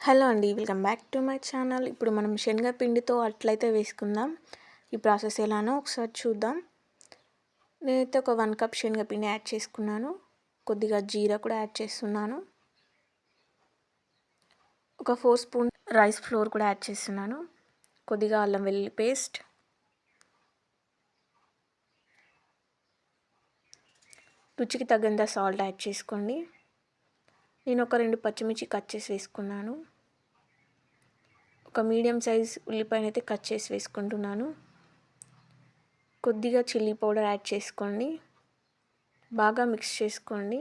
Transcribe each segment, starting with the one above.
Hello అండి, welcome back to my channel. ఇప్పుడు మనం శనగపిండితో అట్లయితే వేసుకుందాం. ఈ ప్రాసెస్ ఎలానో ఒకసారి చూద్దాం. నేనైతే ఒక 1 కప్ శనగపిండి యాడ్ చేసుకున్నాను. కొద్దిగా జీరా కూడా యాడ్ చేస్తున్నాను. ఒక 4 స్పూన్ రైస్ ఫ్లోర్ కూడా యాడ్ చేస్తున్నాను. కొద్దిగా అల్లం వెల్లుల్లి పేస్ట్, రుచికి తగ్గంత సాల్ట్ యాడ్ చేసుకోండి. నేను ఒక 2 పచ్చిమిర్చి కట్ చేసి వేసుకున్నాను. ఒక మీడియం సైజ్ ఉల్లిపాయను అయితే కట్ చేసి వేసుకుంటున్నాను. కొద్దిగా చిల్లీ పౌడర్ యాడ్ చేసుకోండి. బాగా మిక్స్ చేసుకోండి.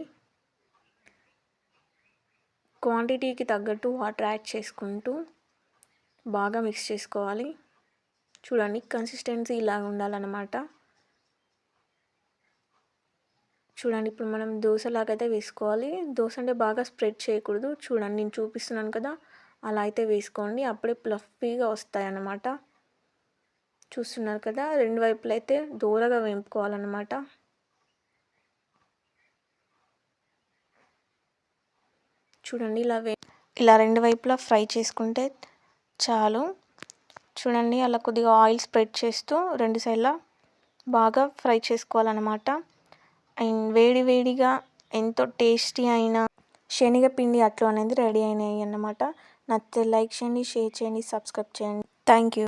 క్వాంటిటీకి తగ్గట్టు వాటర్ యాడ్ చేసుకుంటూ బాగా మిక్స్ చేసుకోవాలి. చూడండి, కన్సిస్టెన్సీ ఇలా ఉండాలన్నమాట. చూడండి, ఇప్పుడు మనం దోశలాగైతే వేసుకోవాలి. దోశ అంటే బాగా స్ప్రెడ్ చేయకూడదు. చూడండి, నేను చూపిస్తున్నాను కదా, అలా అయితే వేసుకోండి. అప్పుడే ప్లఫీగా వస్తాయి అన్నమాట. చూస్తున్నారు కదా, 2 వైపులు అయితే దూరగా వేపుకోవాలన్నమాట. చూడండి, ఇలా 2 వైపులా ఫ్రై చేసుకుంటే చాలు. చూడండి, అలా కొద్దిగా ఆయిల్ స్ప్రెడ్ చేస్తూ 2 సైడ్లా బాగా ఫ్రై చేసుకోవాలన్నమాట. అండ్ వేడిగా ఎంతో టేస్టీ అయిన శనగపిండి అట్లు అనేది రెడీ అయినాయి అన్నమాట. నచ్చితే లైక్ చేయండి, షేర్ చేయండి, సబ్స్క్రైబ్ చేయండి. Thank you.